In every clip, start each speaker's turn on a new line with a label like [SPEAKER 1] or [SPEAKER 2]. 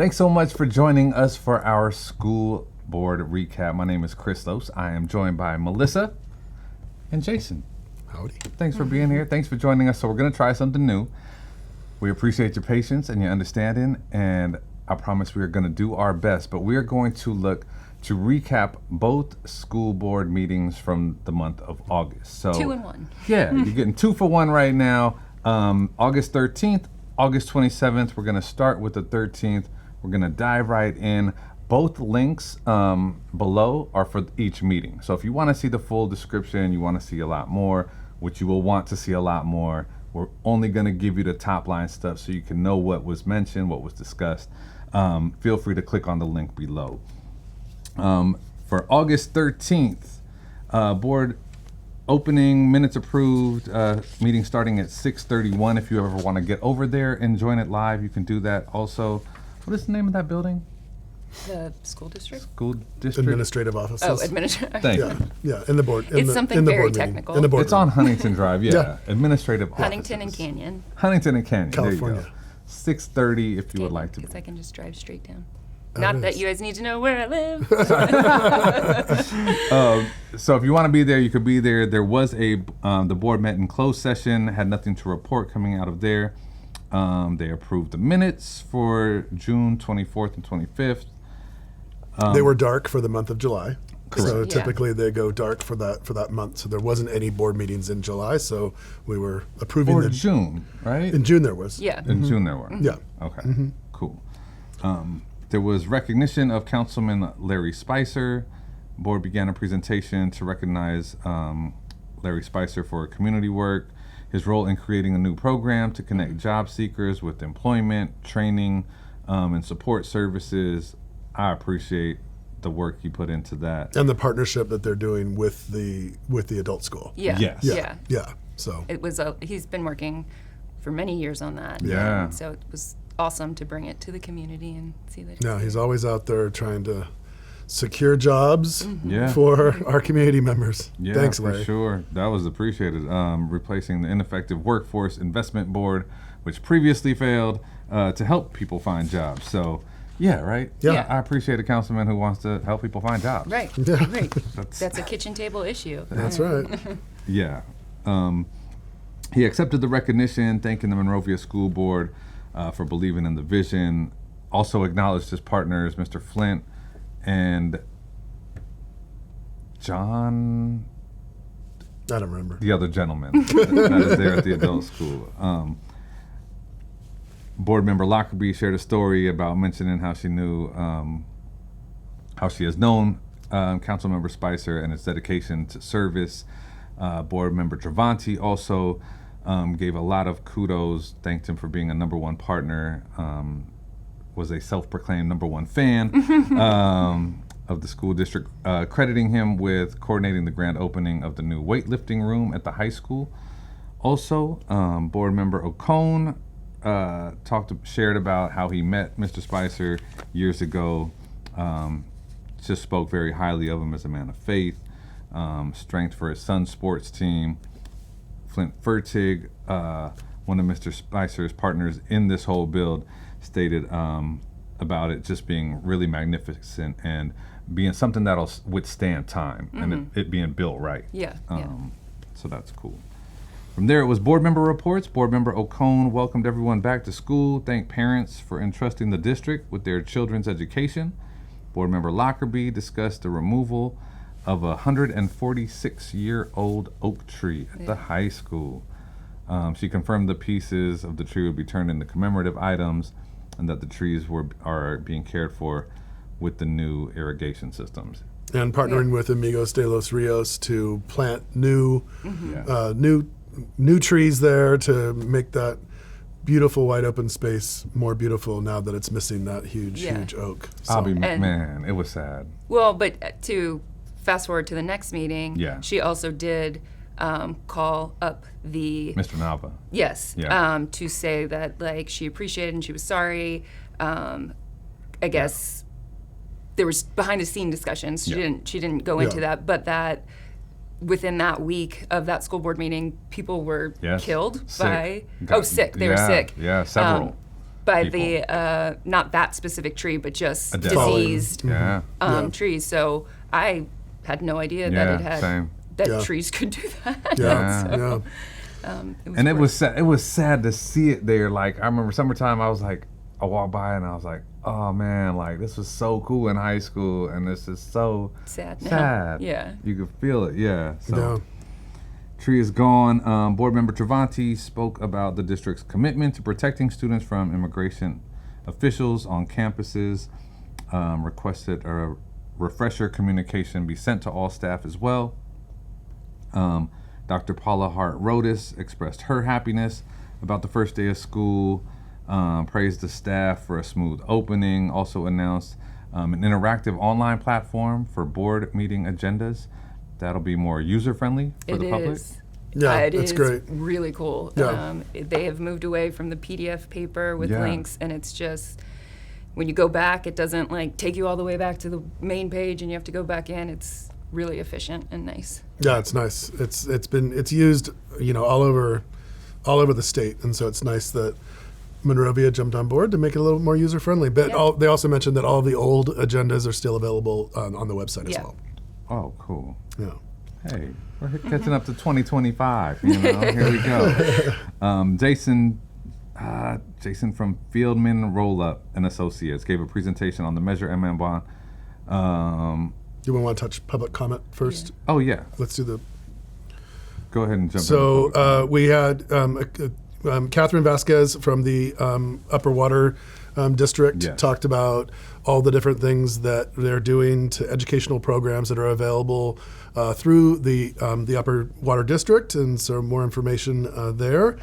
[SPEAKER 1] Thanks so much for joining us for our school board recap. My name is Christos. I am joined by Melissa and Jason.
[SPEAKER 2] Howdy.
[SPEAKER 1] Thanks for being here. Thanks for joining us. So we're going to try something new. We appreciate your patience and your understanding, and I promise we are going to do our best, but we are going to look to recap both school board meetings from the month of August. So
[SPEAKER 3] 2 and 1.
[SPEAKER 1] Yeah, you're getting 2 for 1 right now. August 13th, August 27th. We're going to start with the 13th. We're going to dive right in. Both links below are for each meeting. So if you want to see the full description, you want to see a lot more, which you will want to see a lot more, we're only going to give you the top line stuff so you can know what was mentioned, what was discussed. Feel free to click on the link below. For August 13th, board opening, minutes approved, meeting starting at 6:31. If you ever want to get over there and join it live, you can do that also. What is the name of that building?
[SPEAKER 3] The school district?
[SPEAKER 1] School district?
[SPEAKER 2] Administrative offices.
[SPEAKER 3] Oh, administrative.
[SPEAKER 1] Thank
[SPEAKER 2] Yeah,
[SPEAKER 1] you.
[SPEAKER 2] yeah, in the board.
[SPEAKER 3] It's something very technical.
[SPEAKER 2] In the board
[SPEAKER 1] It's on Huntington Drive, yeah.
[SPEAKER 2] Yeah.
[SPEAKER 1] Administrative
[SPEAKER 3] Huntington and
[SPEAKER 1] offices.
[SPEAKER 3] Canyon.
[SPEAKER 1] Huntington and Canyon,
[SPEAKER 2] California.
[SPEAKER 1] there you go. 6:30 if you would like to be.
[SPEAKER 3] Because I can just drive straight down.
[SPEAKER 2] That
[SPEAKER 3] Not that
[SPEAKER 2] is.
[SPEAKER 3] you guys need to know where I live.
[SPEAKER 1] So if you want to be there, you could be there. There was the board met in closed session, had nothing to report coming out of there. They approved the minutes for June 24th and 25th.
[SPEAKER 2] They were dark for the month of July. So
[SPEAKER 3] Correct. Yeah.
[SPEAKER 2] typically they go dark for that month. So there wasn't any board meetings in July. So we were approving
[SPEAKER 1] Or June, right?
[SPEAKER 2] In June there was.
[SPEAKER 3] Yeah.
[SPEAKER 1] In June there were.
[SPEAKER 2] Yeah.
[SPEAKER 1] Okay. Cool. There was recognition of Councilman Larry Spicer. Board began a presentation to recognize Larry Spicer for community work, his role in creating a new program to connect job seekers with employment, training, and support services. I appreciate the work he put into that.
[SPEAKER 2] And the partnership that they're doing with the adult school.
[SPEAKER 3] Yeah.
[SPEAKER 1] Yes.
[SPEAKER 3] Yeah.
[SPEAKER 2] Yeah. So
[SPEAKER 3] It was he's been working for many years on that.
[SPEAKER 1] Yeah.
[SPEAKER 3] So it was awesome to bring it to the community and see that.
[SPEAKER 2] yeah, he's always out there trying to secure jobs
[SPEAKER 1] Yeah.
[SPEAKER 2] for our community members.
[SPEAKER 1] Yeah,
[SPEAKER 2] Thanks,
[SPEAKER 1] for
[SPEAKER 2] Larry.
[SPEAKER 1] sure. That was appreciated. Replacing the ineffective workforce investment board, which previously failed to help people find jobs. So, yeah, right?
[SPEAKER 2] Yeah.
[SPEAKER 1] I appreciate a councilman who wants to help people find jobs.
[SPEAKER 3] Right.
[SPEAKER 2] Yeah.
[SPEAKER 3] Right.
[SPEAKER 1] That's-
[SPEAKER 3] That's a kitchen table issue.
[SPEAKER 2] That's right.
[SPEAKER 1] Yeah. He accepted the recognition, thanking the Monrovia School Board for believing in the vision. Also acknowledged his partners, Mr. Flint and John,
[SPEAKER 2] I don't remember.
[SPEAKER 1] the other gentleman that is there at the adult school. Board member Lockerbie shared a story about mentioning how she knew, how she has known Councilmember Spicer and his dedication to service. Board member Travanti also gave a lot of kudos, thanked him for being a #1 partner, was a self-proclaimed #1 fan of the school district, crediting him with coordinating the grand opening of the new weightlifting room at the high school. Also, board member O'Cone shared about how he met Mr. Spicer years ago. Just spoke very highly of him as a man of faith, strength for his son's sports team. Flint Fertig, one of Mr. Spicer's partners in this whole build, stated about it just being really magnificent and being something that'll withstand time and it being built right.
[SPEAKER 3] Yeah.
[SPEAKER 1] So that's cool. From there, it was board member reports. Board member O'Cone welcomed everyone back to school, thanked parents for entrusting the district with their children's education. Board member Lockerbie discussed the removal of a 146-year-old oak tree at the high school. She confirmed the pieces of the tree would be turned into commemorative items and that the trees are being cared for with the new irrigation systems.
[SPEAKER 2] And partnering with Amigos de los Rios to plant new trees there to make that beautiful wide open space more beautiful now that it's missing that huge oak. So,
[SPEAKER 1] Man, it was sad.
[SPEAKER 3] Well, but to fast forward to the next meeting,
[SPEAKER 1] Yeah.
[SPEAKER 3] she also did call up the
[SPEAKER 1] Mr. Nava.
[SPEAKER 3] yes,
[SPEAKER 1] Yeah.
[SPEAKER 3] to say that like she appreciated and she was sorry. I guess there was behind the scene discussions. She didn't go into that, but that within that week of that school board meeting, people were
[SPEAKER 1] Yes.
[SPEAKER 3] killed
[SPEAKER 1] Sick.
[SPEAKER 3] by sick. They were sick.
[SPEAKER 1] Yeah, several.
[SPEAKER 3] by
[SPEAKER 1] people.
[SPEAKER 3] the not that specific tree, but just
[SPEAKER 1] A death.
[SPEAKER 3] diseased
[SPEAKER 1] Yeah.
[SPEAKER 2] Yeah.
[SPEAKER 3] trees. So I had no idea
[SPEAKER 1] Yeah,
[SPEAKER 3] that it had
[SPEAKER 1] same.
[SPEAKER 3] that
[SPEAKER 2] Yeah.
[SPEAKER 3] trees could do that.
[SPEAKER 2] Yeah,
[SPEAKER 3] So,
[SPEAKER 2] yeah.
[SPEAKER 1] And it
[SPEAKER 3] worth-
[SPEAKER 1] was sad. It was sad to see it there. Like I remember summertime, I was like, I walked by and I was like, oh man, like this was so cool in high school, and this is so
[SPEAKER 3] sad. Now.
[SPEAKER 1] sad.
[SPEAKER 3] Yeah.
[SPEAKER 1] You could feel it. Yeah. So
[SPEAKER 2] Yeah.
[SPEAKER 1] tree is gone. Board member Travanti spoke about the district's commitment to protecting students from immigration officials on campuses. Requested a refresher communication be sent to all staff as well. Dr. Paula Hart Rodas expressed her happiness about the first day of school, praised the staff for a smooth opening, also announced an interactive online platform for board meeting agendas that'll be more user-friendly for
[SPEAKER 3] It
[SPEAKER 1] the public.
[SPEAKER 3] is.
[SPEAKER 2] Yeah,
[SPEAKER 3] It
[SPEAKER 2] it's
[SPEAKER 3] is
[SPEAKER 2] great.
[SPEAKER 3] really cool.
[SPEAKER 2] Yeah.
[SPEAKER 3] They have moved away from the PDF paper with
[SPEAKER 1] Yeah.
[SPEAKER 3] links, and it's just when you go back, it doesn't like take you all the way back to the main page, and you have to go back in. It's really efficient and nice.
[SPEAKER 2] Yeah, it's nice. It's used, all over the state, and so it's nice that Monrovia jumped on board to make it a little more user friendly. But
[SPEAKER 3] Yeah.
[SPEAKER 2] they also mentioned that all the old agendas are still available on the website
[SPEAKER 3] Yeah.
[SPEAKER 2] as well.
[SPEAKER 1] Oh, cool.
[SPEAKER 2] Yeah.
[SPEAKER 1] Hey, we're catching up to 2025. Here we go. Jason from Fieldman Rollup and Associates gave a presentation on the Measure MM bond.
[SPEAKER 2] Do we want to touch public comment first?
[SPEAKER 1] Oh yeah,
[SPEAKER 2] Let's do the.
[SPEAKER 1] go ahead and jump.
[SPEAKER 2] So we had Catherine Vasquez from the Upper Water District
[SPEAKER 1] Yes.
[SPEAKER 2] talked about all the different things that they're doing to educational programs that are available through the Upper Water District, and so more information there.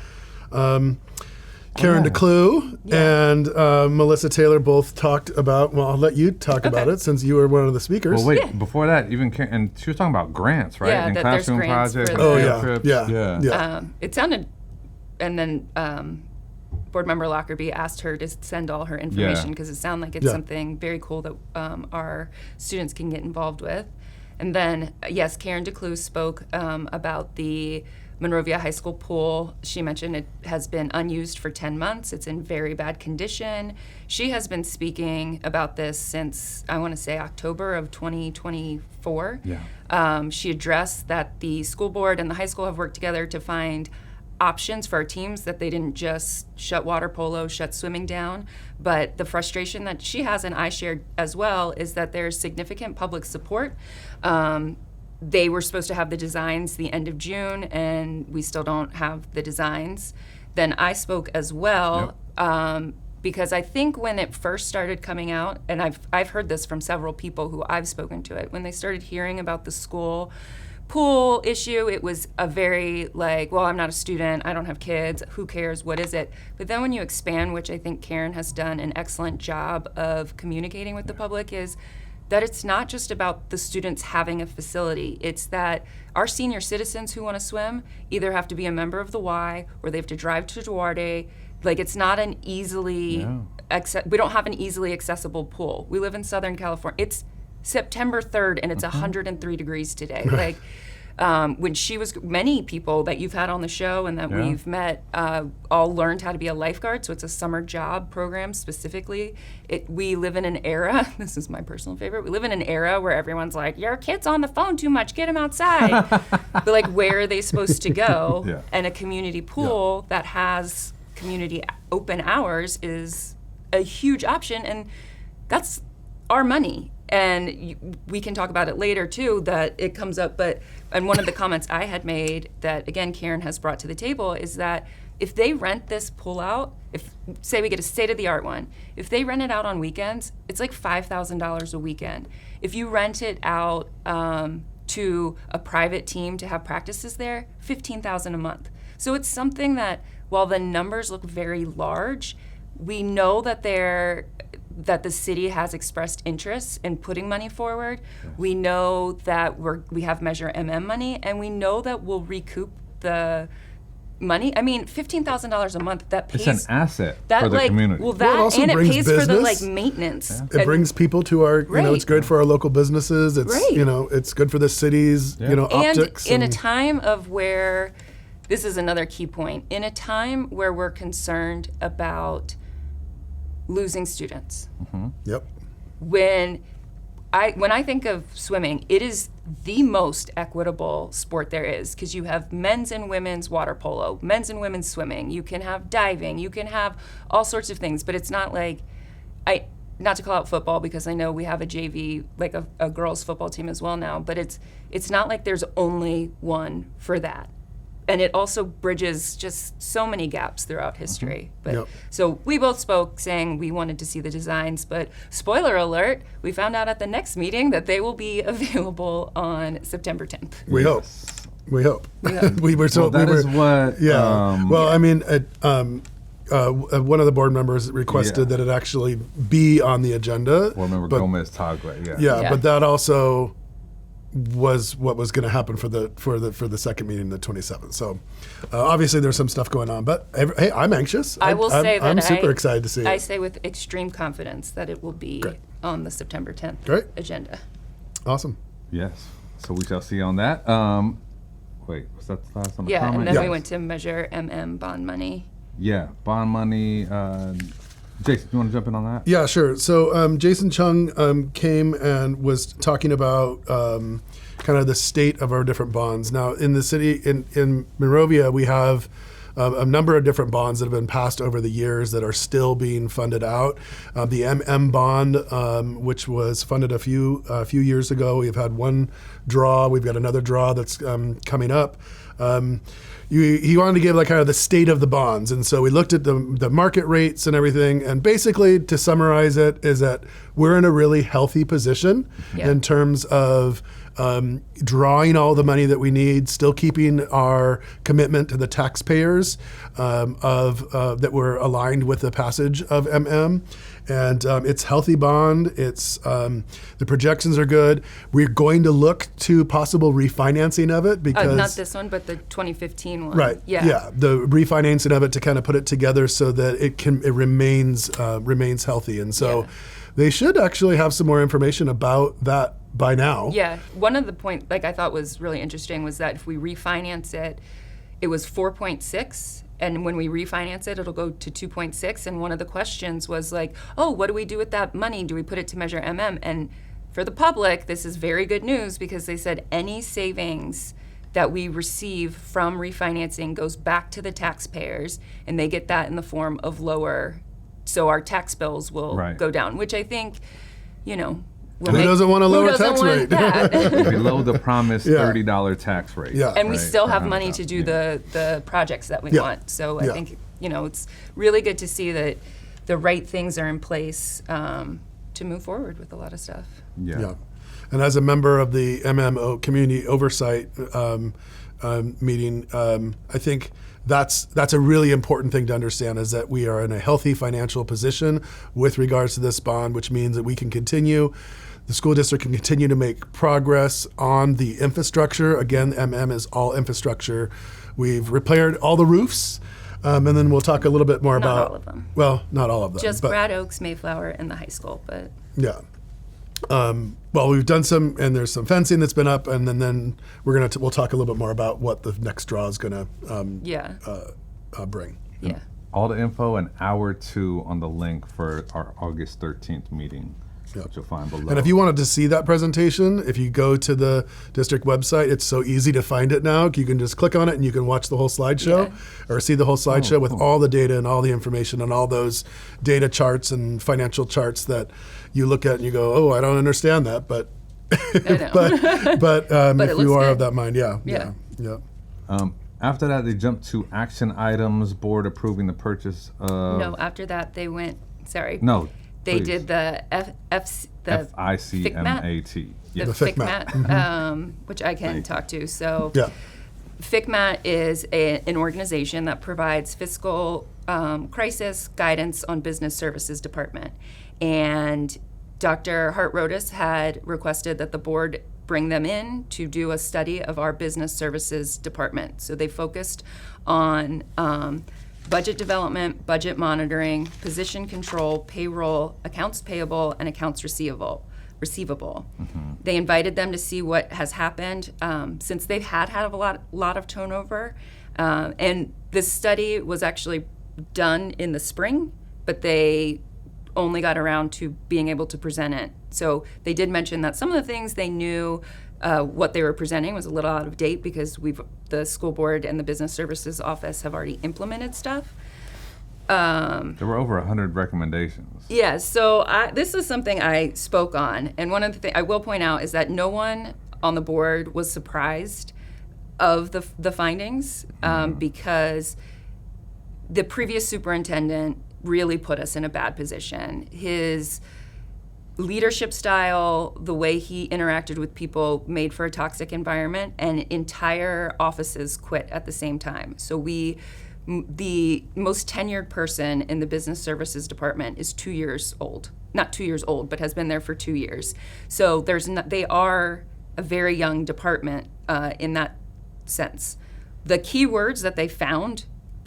[SPEAKER 2] Karen
[SPEAKER 1] Oh.
[SPEAKER 2] DeClue and Melissa Taylor both talked about. Well, I'll let you talk about
[SPEAKER 3] Okay.
[SPEAKER 2] it since you were one of the speakers.
[SPEAKER 1] Well, wait.
[SPEAKER 3] Yeah.
[SPEAKER 1] Before that, and she was talking about grants, right?
[SPEAKER 3] Yeah,
[SPEAKER 1] and
[SPEAKER 3] that there's
[SPEAKER 1] classroom
[SPEAKER 3] grants
[SPEAKER 1] projects.
[SPEAKER 3] for
[SPEAKER 1] and
[SPEAKER 2] Oh,
[SPEAKER 1] field
[SPEAKER 2] yeah.
[SPEAKER 1] trips.
[SPEAKER 2] Yeah.
[SPEAKER 3] It sounded, and then board member Lockerbie asked her to send all her information because it sounded like it's
[SPEAKER 2] Yeah.
[SPEAKER 3] something very cool that our students can get involved with. And then, yes, Karen DeClue spoke about the Monrovia High School pool. She mentioned it has been unused for 10 months. It's in very bad condition. She has been speaking about this since, I want to say, October of 2024.
[SPEAKER 1] Yeah.
[SPEAKER 3] She addressed that the school board and the high school have worked together to find options for our teams, that they didn't just shut water polo, shut swimming down. But the frustration that she has, and I shared as well, is that there's significant public support. They were supposed to have the designs the end of June, and we still don't have the designs. Then I spoke as well, because I think when it first started coming out, and I've heard this from several people who I've spoken to it, when they started hearing about the school pool issue, it was a very like, well, I'm not a student, I don't have kids, who cares, what is it? But then when you expand, which I think Karen has done an excellent job of communicating with the public, is that it's not just about the students having a facility. It's that our senior citizens who want to swim either have to be a member of the Y or they have to drive to Duarte. Like, it's not an easily, we don't have an easily accessible pool. We live in Southern California. It's September 3rd and it's 103 degrees today. Like, when she was, many people that you've had on the show and that we've met all learned how to be a lifeguard. So it's a summer job program specifically. We live in an era, this is my personal favorite, we live in an era where everyone's like, your kid's on the phone too much, get him outside. But like, where are they supposed to go?
[SPEAKER 1] Yeah.
[SPEAKER 3] And a community pool that has community open hours is a huge option, and that's our money. And we can talk about it later too, that it comes up, and one of the comments I had made that, again, Karen has brought to the table is that if they rent this pool out, if, say we get a state-of-the-art one, if they rent it out on weekends, it's like $5,000 a weekend. If you rent it out to a private team to have practices there, $15,000 a month. So it's something that, while the numbers look very large, we know that that the city has expressed interest in putting money forward. Yes. We know that we have Measure MM money, and we know that we'll recoup the money. I mean, $15,000 a month, that pays.
[SPEAKER 1] It's an asset
[SPEAKER 3] that,
[SPEAKER 1] for the community.
[SPEAKER 3] Well,
[SPEAKER 2] Well, it
[SPEAKER 3] that
[SPEAKER 2] also
[SPEAKER 3] and it
[SPEAKER 2] brings
[SPEAKER 3] pays for the
[SPEAKER 2] business.
[SPEAKER 3] maintenance.
[SPEAKER 1] Yeah.
[SPEAKER 2] It
[SPEAKER 3] And-
[SPEAKER 2] brings people to our,
[SPEAKER 3] Right.
[SPEAKER 2] it's good for our local businesses. It's,
[SPEAKER 3] Right.
[SPEAKER 2] It's good for the city's,
[SPEAKER 1] Yeah.
[SPEAKER 3] And
[SPEAKER 2] optics.
[SPEAKER 3] in a time of where, this is another key point, in a time where we're concerned about losing students.
[SPEAKER 2] Yep.
[SPEAKER 3] When I think of swimming, it is the most equitable sport there is, because you have men's and women's water polo, men's and women's swimming, you can have diving, you can have all sorts of things, but it's not like, not to call out football because I know we have a JV, like a girls football team as well now, but it's not like there's only one for that. And it also bridges just so many gaps throughout history. But
[SPEAKER 2] Yep.
[SPEAKER 3] so we both spoke saying we wanted to see the designs, but spoiler alert, we found out at the next meeting that they will be available on September 10th.
[SPEAKER 2] We hope. We hope. we were so.
[SPEAKER 1] Well, that
[SPEAKER 2] we were,
[SPEAKER 1] is what.
[SPEAKER 2] Yeah. Well, I mean, one of the board members requested that it actually be on the agenda.
[SPEAKER 1] Board member
[SPEAKER 2] but-
[SPEAKER 1] Gomez Tagre. Yeah.
[SPEAKER 2] Yeah,
[SPEAKER 3] Yeah.
[SPEAKER 2] but that also was what was going to happen for the second meeting, the 27th. So obviously there's some stuff going on, but hey, I'm anxious.
[SPEAKER 3] I will say that
[SPEAKER 2] I'm super excited to see
[SPEAKER 3] I
[SPEAKER 2] it.
[SPEAKER 3] say with extreme confidence that it will be
[SPEAKER 2] Great.
[SPEAKER 3] on the September 10th
[SPEAKER 2] Great.
[SPEAKER 3] agenda.
[SPEAKER 2] Awesome.
[SPEAKER 1] Yes. So we shall see on that. Wait, was that the last on the
[SPEAKER 3] Yeah,
[SPEAKER 1] comment?
[SPEAKER 3] and then
[SPEAKER 2] Yeah.
[SPEAKER 3] we went to measure bond money.
[SPEAKER 1] Yeah, bond money. Jason, you want to jump in on that?
[SPEAKER 2] Yeah, sure. So Jason Chung came and was talking about kind of the state of our different bonds. Now, in the city, in Monrovia, we have a number of different bonds that have been passed over the years that are still being funded out. The MM bond, which was funded a few years ago, we've had one draw. We've got another draw that's coming up. He wanted to give like kind of the state of the bonds, and so we looked at the market rates and everything. And basically, to summarize it, is that we're in a really healthy position
[SPEAKER 3] Yeah.
[SPEAKER 2] in terms of drawing all the money that we need, still keeping our commitment to the taxpayers that were aligned with the passage of MM. And it's healthy bond. It's the projections are good. We're going to look to possible refinancing of it because
[SPEAKER 3] Not this one, but the 2015 one.
[SPEAKER 2] right,
[SPEAKER 3] Yeah.
[SPEAKER 2] the refinancing of it to kind of put it together so that it remains healthy. And so
[SPEAKER 3] Yeah.
[SPEAKER 2] they should actually have some more information about that by now.
[SPEAKER 3] Yeah, one of the points like I thought was really interesting was that if we refinance it, it was 4.6, and when we refinance it, it'll go to 2.6. And one of the questions was like, oh, what do we do with that money? Do we put it to measure MM? And for the public, this is very good news because they said any savings that we receive from refinancing goes back to the taxpayers, and they get that in the form of lower, so our tax bills will
[SPEAKER 1] Right.
[SPEAKER 3] go down, which I think, will
[SPEAKER 2] Who
[SPEAKER 3] make-
[SPEAKER 2] doesn't want a
[SPEAKER 3] who
[SPEAKER 2] lower
[SPEAKER 3] doesn't
[SPEAKER 2] tax
[SPEAKER 3] want
[SPEAKER 2] rate?
[SPEAKER 3] that?
[SPEAKER 1] Below the promised
[SPEAKER 2] Yeah.
[SPEAKER 1] $30 tax rate.
[SPEAKER 2] Yeah.
[SPEAKER 3] And we
[SPEAKER 1] right,
[SPEAKER 3] still
[SPEAKER 1] for
[SPEAKER 3] have money to do
[SPEAKER 1] 100,000.
[SPEAKER 3] the projects that we
[SPEAKER 2] Yeah.
[SPEAKER 3] want. So I
[SPEAKER 2] Yeah.
[SPEAKER 3] think, it's really good to see that the right things are in place to move forward with a lot of stuff.
[SPEAKER 1] Yeah.
[SPEAKER 2] Yeah. And as a member of the MMO Community Oversight meeting, I think that's a really important thing to understand is that we are in a healthy financial position with regards to this bond, which means that we can continue, the school district can continue to make progress on the infrastructure. Again, MM is all infrastructure. We've repaired all the roofs, and then we'll talk a little bit more
[SPEAKER 3] Not
[SPEAKER 2] about.
[SPEAKER 3] all of them.
[SPEAKER 2] Well, not all of them.
[SPEAKER 3] Just
[SPEAKER 2] but,
[SPEAKER 3] Brad Oaks, Mayflower, and the high school. But
[SPEAKER 2] Yeah. Well, we've done some, and there's some fencing that's been up, and then we'll talk a little bit more about what the next draw is going
[SPEAKER 3] yeah,
[SPEAKER 2] to bring.
[SPEAKER 3] yeah.
[SPEAKER 1] All the info an hour 2 on the link for our August 13th meeting,
[SPEAKER 2] Yep.
[SPEAKER 1] which you'll find below.
[SPEAKER 2] And if you wanted to see that presentation, if you go to the district website, it's so easy to find it now. You can just click on it and you can watch the whole slideshow or see the whole slideshow with
[SPEAKER 1] cool.
[SPEAKER 2] all the data and all the information and all those data charts and financial charts that you look at and you go, oh, I don't understand that, but
[SPEAKER 3] I know.
[SPEAKER 2] but
[SPEAKER 3] But
[SPEAKER 2] if
[SPEAKER 3] it
[SPEAKER 2] you
[SPEAKER 3] looks
[SPEAKER 2] are
[SPEAKER 3] good.
[SPEAKER 2] of that mind, yeah.
[SPEAKER 3] Yeah.
[SPEAKER 1] After that, they jumped to action items, board approving the purchase of.
[SPEAKER 3] No, after that they went. Sorry.
[SPEAKER 1] No,
[SPEAKER 3] They
[SPEAKER 1] please.
[SPEAKER 3] did the the
[SPEAKER 1] FICMAT.
[SPEAKER 3] the
[SPEAKER 1] Yes.
[SPEAKER 2] The FICMAT.
[SPEAKER 3] FICMAT, which I can talk to. So
[SPEAKER 2] Yeah.
[SPEAKER 3] FICMAT is an organization that provides fiscal crisis guidance on business services department. And Dr. Hart Rodas had requested that the board bring them in to do a study of our business services department. So they focused on budget development, budget monitoring, position control, payroll, accounts payable, and accounts receivable. They invited them to see what has happened since they've had a lot of turnover. And this study was actually done in the spring, but they only got around to being able to present it. So they did mention that some of the things they knew what they were presenting was a little out of date because the school board and the business services office have already implemented stuff.
[SPEAKER 1] There were over 100 recommendations.
[SPEAKER 3] Yeah, so this is something I spoke on, and one of the things I will point out is that no one on the board was surprised of the findings because the previous superintendent really put us in a bad position. His leadership style, the way he interacted with people made for a toxic environment, and entire offices quit at the same time. So the most tenured person in the business services department is 2 years old. Not 2 years old, but has been there for 2 years. So they are a very young department in that sense. The key words that they found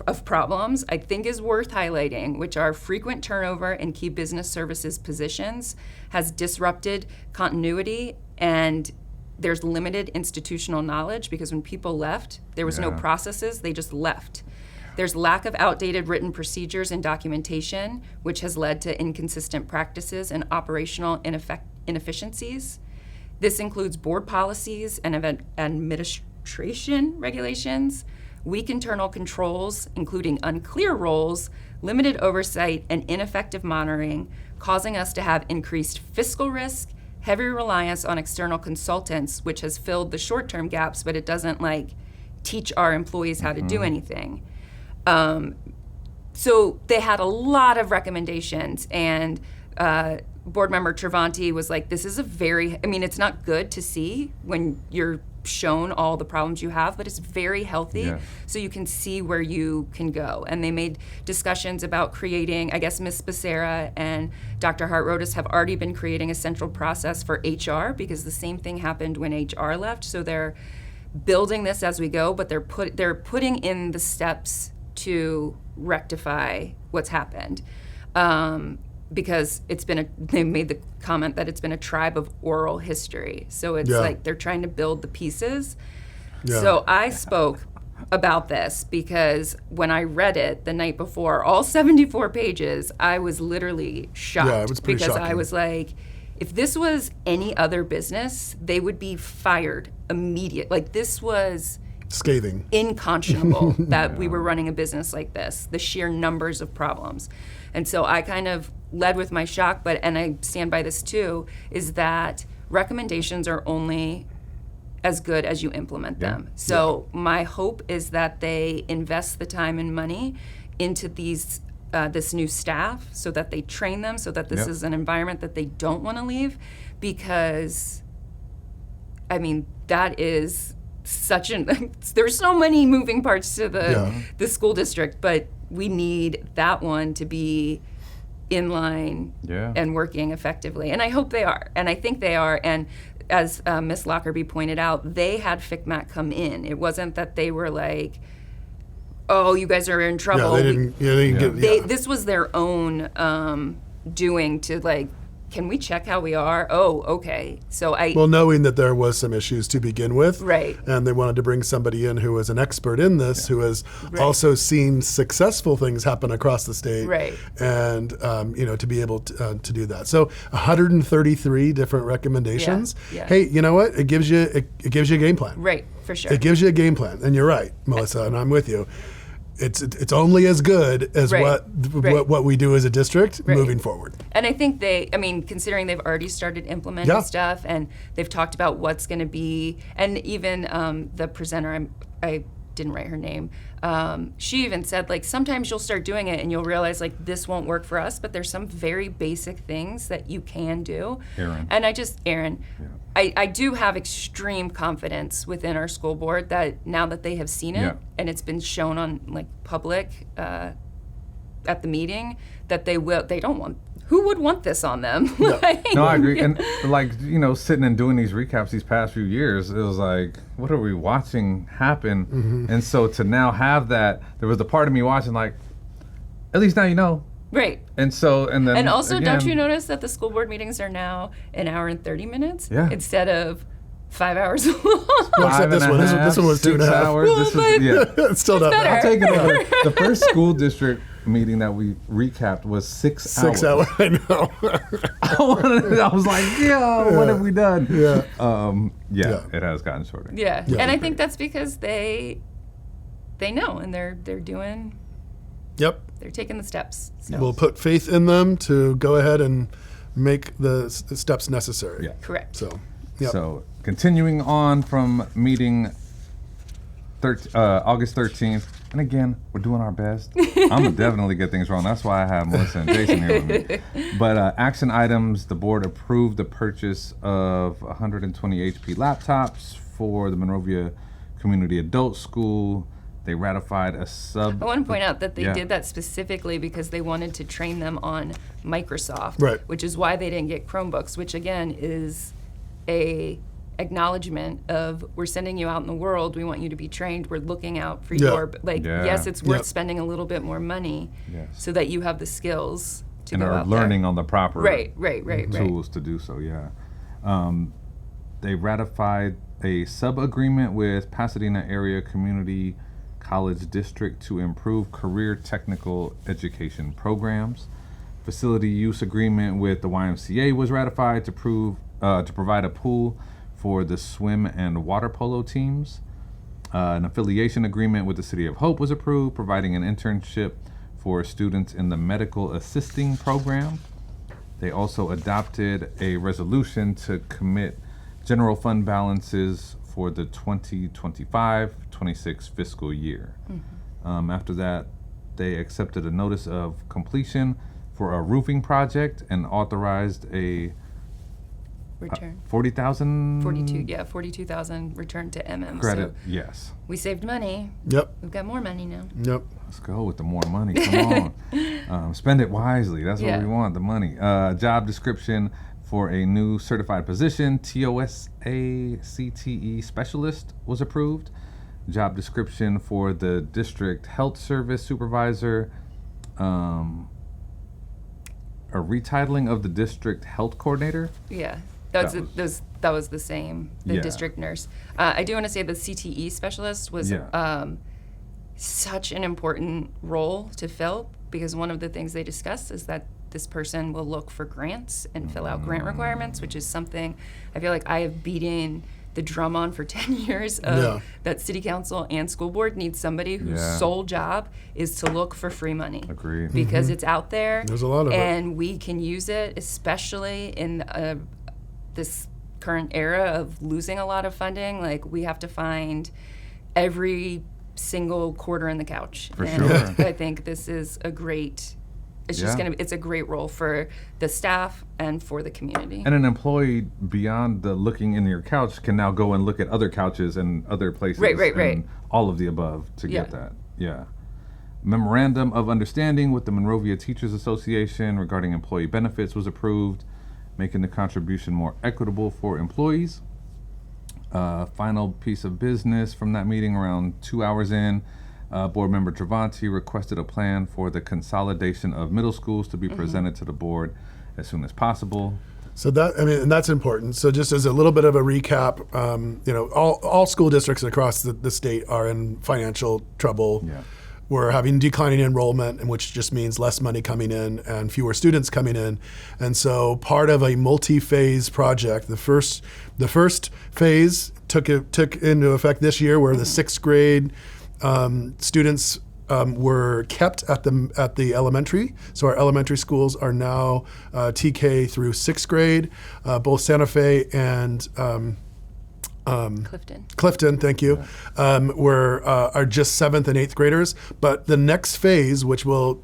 [SPEAKER 3] of problems, I think, is worth highlighting, which are frequent turnover in key business services positions has disrupted continuity, and there's limited institutional knowledge because when people left, there was no processes, they just left. There's lack of outdated written procedures and documentation, which has led to inconsistent practices and operational inefficiencies. This includes board policies and administration regulations, weak internal controls, including unclear roles, limited oversight, and ineffective monitoring, causing us to have increased fiscal risk, heavy reliance on external consultants, which has filled the short-term gaps, but it doesn't teach our employees how to do anything. So they had a lot of recommendations, and board member Travanti was like, this is it's not good to see when you're shown all the problems you have, but it's very healthy so you can see where you can go. And they made discussions about creating, I guess Ms. Becerra and Dr. Hart-Rodas have already been creating a central process for HR because the same thing happened when HR left. So they're building this as we go, but they're putting in the steps to rectify what's happened. Because they made the comment that it's been a tribe of oral history. So it's they're trying to build the pieces. Yeah. So I spoke about this because when I read it the night before, all 74 pages, I was literally shocked.
[SPEAKER 2] Yeah, it was pretty
[SPEAKER 3] because
[SPEAKER 2] shocking.
[SPEAKER 3] I was like, if this was any other business, they would be fired immediately. This was
[SPEAKER 2] scathing,
[SPEAKER 3] unconscionable that we were running a business like this, the sheer numbers of problems. And so I kind of led with my shock, and I stand by this too, is that recommendations are only as good as you implement them. So my hope is that they invest the time and money into this new staff so that they train them, so that this is an environment that they don't want to leave, because, that is there's so many moving parts to the school district, but we need that one to be in line and working effectively. And I hope they are, and I think they are. And as Ms. Lockerbie pointed out, they had FCMAT come in. It wasn't that they were like, oh, you guys are in trouble. This was their own doing to can we check how we are? Oh, okay. So
[SPEAKER 2] knowing that there was some issues to begin with,
[SPEAKER 3] right,
[SPEAKER 2] and they wanted to bring somebody in who was an expert in this, who has also seen successful things happen across the state,
[SPEAKER 3] right,
[SPEAKER 2] and to be able to do that. So 133 different recommendations.
[SPEAKER 3] Yeah.
[SPEAKER 2] Hey, you know what? It gives you a game plan.
[SPEAKER 3] Right, for sure.
[SPEAKER 2] It gives you a game plan, and you're right, Melissa, and I'm with you. It's only as good as what we do as a district moving forward.
[SPEAKER 3] And I think considering they've already started implementing stuff, and they've talked about what's going to be, and even the presenter, I didn't write her name, she even said, sometimes you'll start doing it and you'll realize, this won't work for us, but there's some very basic things that you can do.
[SPEAKER 1] Erin.
[SPEAKER 3] And I do have extreme confidence within our school board that now that they have seen it and it's been shown on public at the meeting, that they don't want. Who would want this on them?
[SPEAKER 2] No,
[SPEAKER 1] no, I agree. And sitting and doing these recaps these past few years, it was what are we watching happen? Mm-hmm. And so to now have that, there was a part of me watching at least now you know.
[SPEAKER 3] Right.
[SPEAKER 1] And so, and then.
[SPEAKER 3] And also,
[SPEAKER 1] again,
[SPEAKER 3] don't you notice that the school board meetings are now an hour and 30 minutes?
[SPEAKER 1] Yeah.
[SPEAKER 3] Instead of 5 hours long.
[SPEAKER 2] Except this one was 2.5
[SPEAKER 1] hours.
[SPEAKER 3] Well,
[SPEAKER 1] This is,
[SPEAKER 2] it's still not bad.
[SPEAKER 1] I'll take it over. The first school district meeting that we recapped was 6
[SPEAKER 2] 6
[SPEAKER 1] hours.
[SPEAKER 2] hours. I know.
[SPEAKER 1] I was like, yo, what have we done?
[SPEAKER 2] Yeah.
[SPEAKER 1] Yeah, it has gotten shorter.
[SPEAKER 3] Yeah.
[SPEAKER 2] Yeah.
[SPEAKER 3] And I think that's because they know, and they're doing,
[SPEAKER 2] Yep.
[SPEAKER 3] they're taking the steps. So.
[SPEAKER 2] We'll put faith in them to go ahead and make the steps necessary.
[SPEAKER 1] Yeah.
[SPEAKER 3] Correct.
[SPEAKER 2] So, yep.
[SPEAKER 1] So continuing on from meeting August 13th, and again, we're doing our best. I'm gonna definitely get things wrong. That's why I have Melissa and Jason here with me. But action items: the board approved the purchase of 120 HP laptops for the Monrovia Community Adult School. They ratified a sub.
[SPEAKER 3] I want to point out that they
[SPEAKER 1] Yeah.
[SPEAKER 3] did that specifically because they wanted to train them on Microsoft,
[SPEAKER 2] Right.
[SPEAKER 3] which is why they didn't get Chromebooks, which again is a acknowledgement of we're sending you out in the world, we want you to be trained, we're looking out for
[SPEAKER 2] Yeah.
[SPEAKER 3] your, like,
[SPEAKER 1] Yeah.
[SPEAKER 3] yes, it's worth
[SPEAKER 2] Yep.
[SPEAKER 3] spending a little bit more money
[SPEAKER 1] Yes.
[SPEAKER 3] so that you have the skills to
[SPEAKER 1] And
[SPEAKER 3] go
[SPEAKER 1] are
[SPEAKER 3] out
[SPEAKER 1] learning on the proper
[SPEAKER 3] Right.
[SPEAKER 1] tools to do so. Yeah, they ratified a sub-agreement with Pasadena Area Community College District to improve career technical education programs. Facility use agreement with the YMCA was ratified to provide a pool for the swim and water polo teams. An affiliation agreement with the City of Hope was approved, providing an internship for students in the medical assisting program. They also adopted a resolution to commit general fund balances for the 2025-26 fiscal year. After that, they accepted a notice of completion for a roofing project and authorized a
[SPEAKER 3] return.
[SPEAKER 1] 40,000
[SPEAKER 3] 42,000 return to MM.
[SPEAKER 1] credit.
[SPEAKER 3] So
[SPEAKER 1] Yes.
[SPEAKER 3] we saved money.
[SPEAKER 2] Yep.
[SPEAKER 3] We've got more money now.
[SPEAKER 2] Yep.
[SPEAKER 1] Let's go with the more money. Come on. Spend it wisely. That's
[SPEAKER 3] Yeah.
[SPEAKER 1] what we want, the money. Job description for a new certified position, TOSA CTE specialist, was approved. Job description for the district health service supervisor. A retitling of the district health coordinator.
[SPEAKER 3] Yeah,
[SPEAKER 1] That
[SPEAKER 3] that was the same. The
[SPEAKER 1] Yeah.
[SPEAKER 3] district nurse. I do want to say the CTE specialist was
[SPEAKER 1] Yeah.
[SPEAKER 3] such an important role to fill because one of the things they discussed is that this person will look for grants and fill out grant requirements, which is something I feel like I have beaten the drum on for 10 years of
[SPEAKER 2] Yeah.
[SPEAKER 3] that city council and school board needs somebody whose
[SPEAKER 1] Yeah.
[SPEAKER 3] sole job is to look for free money.
[SPEAKER 1] Agreed.
[SPEAKER 3] Because it's out there.
[SPEAKER 2] There's a lot of it.
[SPEAKER 3] and we can use it, especially in this current era of losing a lot of funding. Like, we have to find every single quarter in the couch.
[SPEAKER 1] For
[SPEAKER 3] and
[SPEAKER 1] sure.
[SPEAKER 3] I think this is a great. It's
[SPEAKER 1] Yeah.
[SPEAKER 3] it's a great role for the staff and for the community.
[SPEAKER 1] And an employee beyond the looking in your couch can now go and look at other couches and other places.
[SPEAKER 3] Right.
[SPEAKER 1] And all of the above to get
[SPEAKER 3] Yeah.
[SPEAKER 1] that. Yeah. Memorandum of understanding with the Monrovia Teachers Association regarding employee benefits was approved, making the contribution more equitable for employees. Final piece of business from that meeting, around 2 hours in, Board Member Travanti requested a plan for the consolidation of middle schools to be presented to the board as soon as possible.
[SPEAKER 2] So that, I mean, and that's important. So just as a little bit of a recap, all school districts across the state are in financial trouble.
[SPEAKER 1] Yeah.
[SPEAKER 2] We're having declining enrollment, and which just means less money coming in and fewer students coming in. And so part of a multi-phase project, the first phase took into effect this year, where the sixth grade students were kept at the elementary. So our elementary schools are now TK through sixth grade. Both Santa Fe and Clifton, thank you, are just 7th and 8th graders. But the next phase, which we're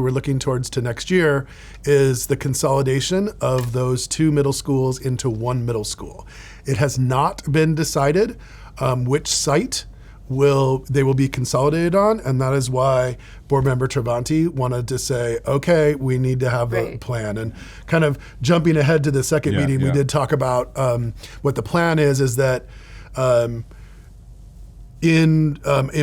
[SPEAKER 2] looking towards to next year, is the consolidation of those two middle schools into one middle school. It has not been decided which site they will be consolidated on, and that is why Board Member Travanti wanted to say, okay, we need to have a
[SPEAKER 3] Right.
[SPEAKER 2] plan. And kind of jumping ahead to the second
[SPEAKER 1] Yeah,
[SPEAKER 2] meeting, we
[SPEAKER 1] yeah.
[SPEAKER 2] did talk about what the plan is that in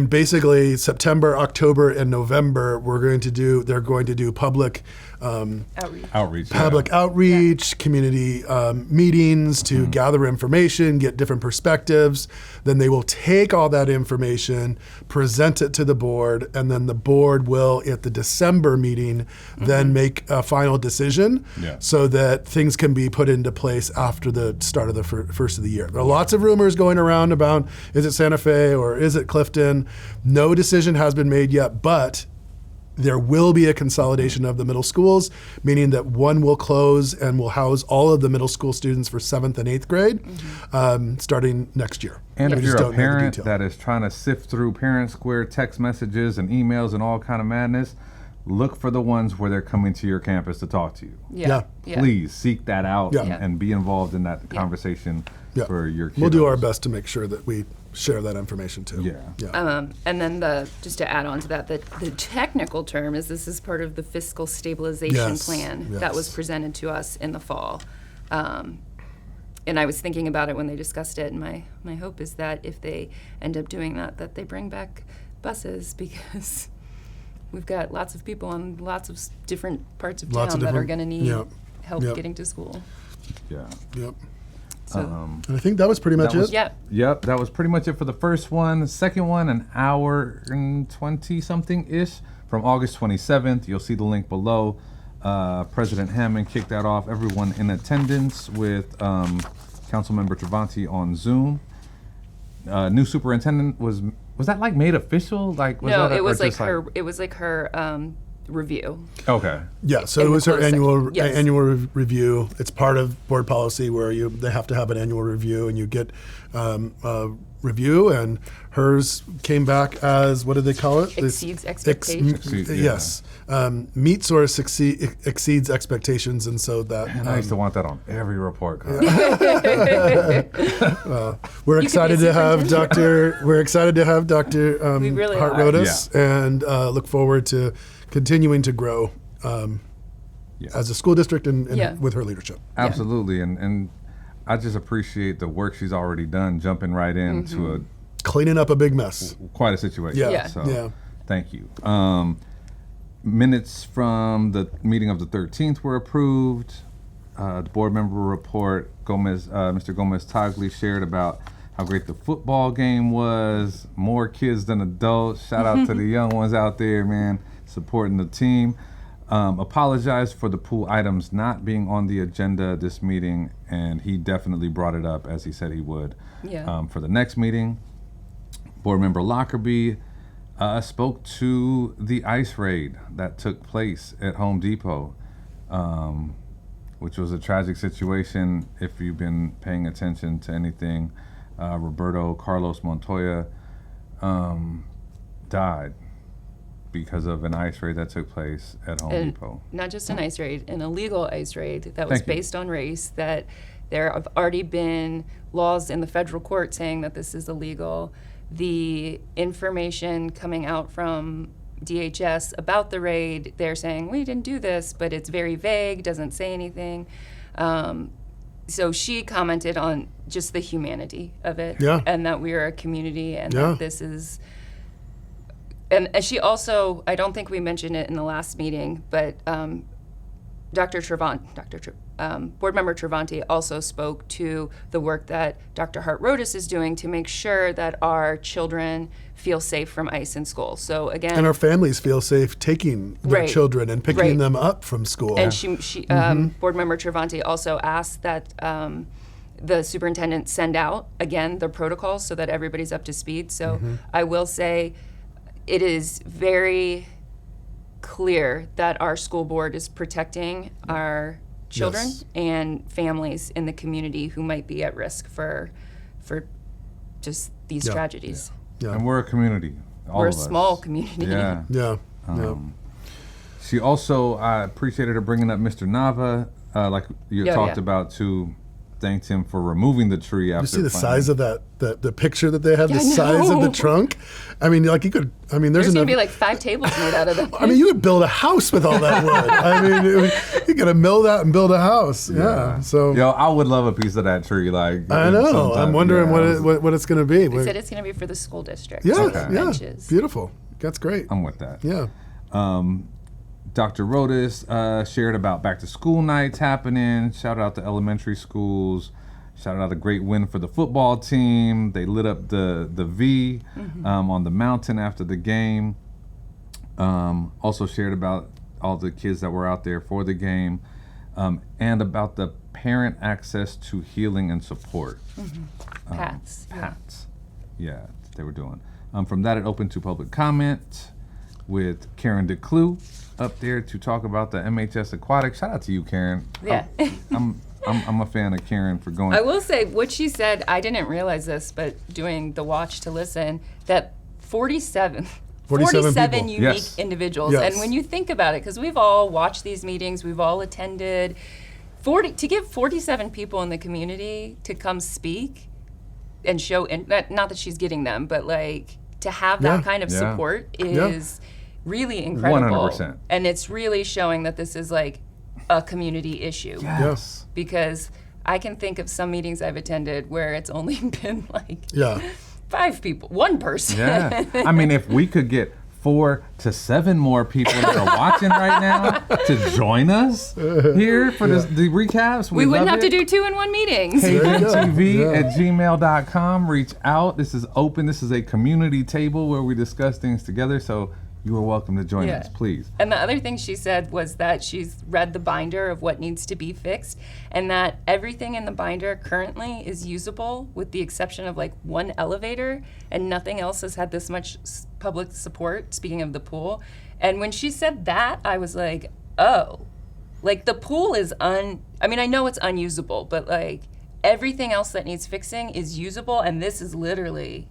[SPEAKER 2] basically September, October, and November, they're going to do public
[SPEAKER 3] Outreach.
[SPEAKER 2] public outreach, community meetings to gather information, get different perspectives. Then they will take all that information, present it to the board, and then the board will, at the December meeting, then make a final decision
[SPEAKER 1] Yeah.
[SPEAKER 2] so that things can be put into place after the start of the first of the year. There are lots of rumors going around about, is it Santa Fe or is it Clifton? No decision has been made yet, but there will be a consolidation of the middle schools, meaning that one will close and will house all of the middle school students for 7th and 8th grade starting next year.
[SPEAKER 1] And
[SPEAKER 2] We
[SPEAKER 1] if
[SPEAKER 2] just
[SPEAKER 1] you're
[SPEAKER 2] don't
[SPEAKER 1] a
[SPEAKER 2] know the
[SPEAKER 1] parent
[SPEAKER 2] detail.
[SPEAKER 1] that is trying to sift through Parent Square text messages and emails and all kind of madness, look for the ones where they're coming to your campus to talk to you.
[SPEAKER 3] Yeah.
[SPEAKER 1] Please seek that out
[SPEAKER 2] Yeah.
[SPEAKER 1] and be involved in that conversation
[SPEAKER 2] Yeah.
[SPEAKER 1] for your kids.
[SPEAKER 2] We'll do our best to make sure that we share that information too.
[SPEAKER 1] Yeah.
[SPEAKER 3] And then just to add on to that, the technical term is this is part of the fiscal stabilization
[SPEAKER 2] Yes,
[SPEAKER 3] plan that
[SPEAKER 2] yes.
[SPEAKER 3] was presented to us in the fall. And I was thinking about it when they discussed it, and my hope is that if they end up doing that, that they bring back buses, because we've got lots of people on lots of different parts of
[SPEAKER 2] Lots
[SPEAKER 3] town
[SPEAKER 2] of
[SPEAKER 3] that are
[SPEAKER 2] different-
[SPEAKER 3] going to need
[SPEAKER 2] yeah,
[SPEAKER 3] help
[SPEAKER 2] yeah.
[SPEAKER 3] getting to school.
[SPEAKER 1] Yeah.
[SPEAKER 2] Yep.
[SPEAKER 3] So,
[SPEAKER 2] And I think that was pretty much
[SPEAKER 1] That was-
[SPEAKER 2] it.
[SPEAKER 3] yeah.
[SPEAKER 1] Yep, that was pretty much it for the first one. The second one, an hour and 20 something ish from August 27th. You'll see the link below. President Hammond kicked that off. Everyone in attendance with Councilmember Travanti on Zoom. New superintendent was that like made official? Like was
[SPEAKER 3] No,
[SPEAKER 1] that
[SPEAKER 3] it was
[SPEAKER 1] or
[SPEAKER 3] like
[SPEAKER 1] just
[SPEAKER 3] her. It was like her review.
[SPEAKER 1] Okay.
[SPEAKER 2] Yeah, so
[SPEAKER 3] In
[SPEAKER 2] it
[SPEAKER 3] the
[SPEAKER 2] was her
[SPEAKER 3] closed section.
[SPEAKER 2] annual
[SPEAKER 3] Yes.
[SPEAKER 2] review. It's part of board policy where they have to have an annual review, and you get a review. And hers came back as, what did they call it?
[SPEAKER 3] Exceeds expectations.
[SPEAKER 1] Exceeds, yeah.
[SPEAKER 2] Yes, meets or exceeds expectations, and so that
[SPEAKER 1] And I used to want that on every report card.
[SPEAKER 2] we're
[SPEAKER 3] be
[SPEAKER 2] excited to have Dr. We're excited to have Dr.
[SPEAKER 3] We really
[SPEAKER 2] Hart
[SPEAKER 3] are.
[SPEAKER 2] Rodas, and look forward to continuing to grow as a school district and
[SPEAKER 3] Yeah.
[SPEAKER 2] with her leadership.
[SPEAKER 1] Absolutely. And I just appreciate the work she's already done, jumping right into
[SPEAKER 2] Cleaning up a big mess.
[SPEAKER 1] quite a situation.
[SPEAKER 2] Yeah.
[SPEAKER 3] Yeah.
[SPEAKER 1] So
[SPEAKER 2] Yeah.
[SPEAKER 1] thank you. Minutes from the meeting of the 13th were approved. The board member report, Mr. Gomez Tagli shared about how great the football game was. More kids than adults. Shout out to the young ones out there, man, supporting the team. Apologized for the pool items not being on the agenda this meeting, and he definitely brought it up as he said he would
[SPEAKER 3] Yeah.
[SPEAKER 1] for the next meeting. Board member Lockerbie spoke to the ice raid that took place at Home Depot, which was a tragic situation. If you've been paying attention to anything, Roberto Carlos Montoya died because of an ice raid that took place at Home
[SPEAKER 3] And
[SPEAKER 1] Depot.
[SPEAKER 3] not just an ice raid, an illegal ice raid that was
[SPEAKER 1] Thank you.
[SPEAKER 3] based on race, that there have already been laws in the federal court saying that this is illegal. The information coming out from DHS about the raid, they're saying, we didn't do this, but it's very vague, doesn't say anything. So she commented on just the humanity of it,
[SPEAKER 2] Yeah.
[SPEAKER 3] and that we are a community, and
[SPEAKER 2] Yeah.
[SPEAKER 3] that this is. And she also, I don't think we mentioned it in the last meeting, but Board Member Travanti also spoke to the work that Dr. Hart Rodas is doing to make sure that our children feel safe from ice in school. So again,
[SPEAKER 2] And our families feel safe taking their
[SPEAKER 3] Right.
[SPEAKER 2] children and picking
[SPEAKER 3] Right.
[SPEAKER 2] them up from school.
[SPEAKER 3] and she Board Member Travanti also asked that the superintendent send out, again, the protocols so that everybody's up to speed. So I will say it is very clear that our school board is protecting our children
[SPEAKER 2] Yes.
[SPEAKER 3] and families in the community who might be at risk for just these
[SPEAKER 2] Yeah.
[SPEAKER 3] tragedies.
[SPEAKER 2] Yeah.
[SPEAKER 1] And we're a community. All
[SPEAKER 3] We're a
[SPEAKER 1] of us.
[SPEAKER 3] small community.
[SPEAKER 1] Yeah.
[SPEAKER 2] Yeah. Yeah.
[SPEAKER 1] She also, I appreciated her bringing up Mr. Nava, like you
[SPEAKER 3] Yeah,
[SPEAKER 1] talked
[SPEAKER 3] yeah.
[SPEAKER 1] about too. Thanked him for removing the tree after.
[SPEAKER 2] You see the
[SPEAKER 1] finding-
[SPEAKER 2] size of the picture that they have,
[SPEAKER 3] Yeah,
[SPEAKER 2] the
[SPEAKER 3] I
[SPEAKER 2] size of the
[SPEAKER 3] know.
[SPEAKER 2] trunk. I mean, like there's
[SPEAKER 3] There's
[SPEAKER 2] enough.
[SPEAKER 3] gonna be like 5 tables made out of that.
[SPEAKER 2] I mean, you could build a house with all that wood. I mean, you gotta mill that and build a house. Yeah. So
[SPEAKER 1] Yo, I would love a piece of that tree. Like
[SPEAKER 2] I know.
[SPEAKER 1] sometime.
[SPEAKER 2] I'm wondering
[SPEAKER 1] Yeah,
[SPEAKER 2] what it's gonna be.
[SPEAKER 3] They said it's going to be for the school district.
[SPEAKER 2] Yeah.
[SPEAKER 3] so
[SPEAKER 1] Okay.
[SPEAKER 2] Yeah.
[SPEAKER 3] benches.
[SPEAKER 2] Beautiful. That's great.
[SPEAKER 1] I'm with that.
[SPEAKER 2] Yeah.
[SPEAKER 1] Dr. Rodas shared about back to school nights happening. Shout out to elementary schools. Shout out a great win for the football team. They lit up the V on the mountain after the game. Also shared about all the kids that were out there for the game, and about the parent access to healing and support.
[SPEAKER 3] PATS.
[SPEAKER 1] PATS. Yeah, they were doing. From that, it opened to public comment with Karen DeClue up there to talk about the MHS Aquatic. Shout out to you, Karen.
[SPEAKER 3] Yeah.
[SPEAKER 1] I'm a fan of Karen for going.
[SPEAKER 3] I will say what she said, I didn't realize this, but doing the watch to listen, that 47
[SPEAKER 2] people.
[SPEAKER 3] unique
[SPEAKER 1] Yes.
[SPEAKER 3] individuals.
[SPEAKER 2] Yes.
[SPEAKER 3] And when you think about it, because we've all watched these meetings, we've all attended, to get 47 people in the community to come speak and show, and not that she's getting them, but like to have that
[SPEAKER 2] Yeah.
[SPEAKER 3] kind of
[SPEAKER 1] Yeah.
[SPEAKER 3] support is really incredible.
[SPEAKER 1] 100%.
[SPEAKER 3] And it's really showing that this is like a community issue.
[SPEAKER 1] Yes.
[SPEAKER 3] Because I can think of some meetings I've attended where it's only been like
[SPEAKER 2] Yeah.
[SPEAKER 3] 5 people, one person.
[SPEAKER 1] Yeah. I mean, if we could get 4 to 7 more people that are watching right now to join us here for the recaps,
[SPEAKER 3] We wouldn't
[SPEAKER 1] love
[SPEAKER 3] have to
[SPEAKER 1] it.
[SPEAKER 3] do 2-in-1 meetings.
[SPEAKER 2] you go.
[SPEAKER 1] KMTV
[SPEAKER 2] Yeah.
[SPEAKER 1] at gmail.com. Reach out. This is open. This is a community table where we discuss things together. So you are welcome to join
[SPEAKER 3] Yeah.
[SPEAKER 1] us, please.
[SPEAKER 3] And the other thing she said was that she's read the binder of what needs to be fixed and that everything in the binder currently is usable with the exception of like one elevator and nothing else has had this much public support, speaking of the pool. And when she said that, I was like, oh, like the pool is I mean, I know it's unusable, but like everything else that needs fixing is usable and this is literally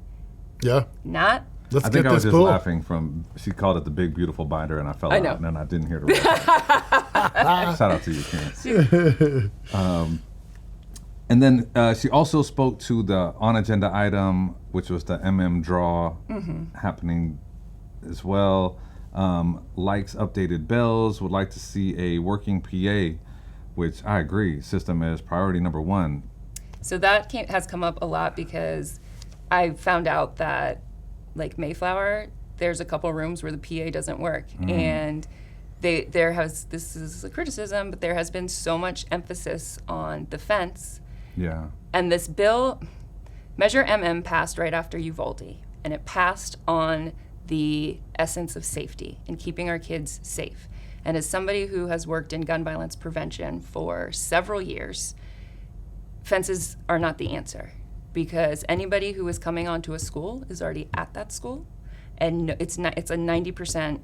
[SPEAKER 2] Yeah.
[SPEAKER 3] not.
[SPEAKER 2] Let's
[SPEAKER 1] I
[SPEAKER 2] get
[SPEAKER 1] think I was
[SPEAKER 2] this
[SPEAKER 1] just
[SPEAKER 2] pool.
[SPEAKER 1] laughing from, she called it the big, beautiful binder, and I fell
[SPEAKER 3] I
[SPEAKER 1] out,
[SPEAKER 3] know.
[SPEAKER 1] and then I didn't hear the rest. Shout out to you, Karen. And then she also spoke to the on-agenda item, which was the MM draw happening as well. Likes updated bells, would like to see a working PA, which I agree, system is priority number 1.
[SPEAKER 3] So that has come up a lot because I found out that, like Mayflower, there's a couple rooms where the PA doesn't work, and this is a criticism, but there has been so much emphasis on the fence,
[SPEAKER 1] Yeah.
[SPEAKER 3] and this bill, Measure MM, passed right after Uvalde, and it passed on the essence of safety and keeping our kids safe. And as somebody who has worked in gun violence prevention for several years, fences are not the answer because anybody who is coming onto a school is already at that school, and it's a 90%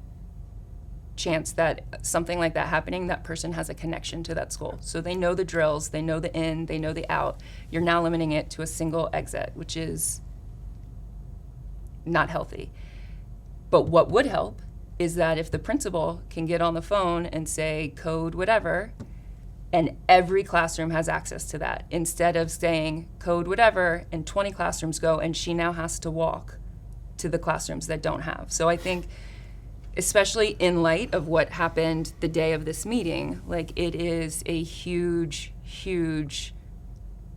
[SPEAKER 3] chance that something like that happening, that person has a connection to that school. So they know the drills, they know the in, they know the out. You're now limiting it to a single exit, which is not healthy. But what would help is that if the principal can get on the phone and say code whatever, and every classroom has access to that, instead of saying code whatever and 20 classrooms go and she now has to walk to the classrooms that don't have. So I think, especially in light of what happened the day of this meeting, like it is a huge, huge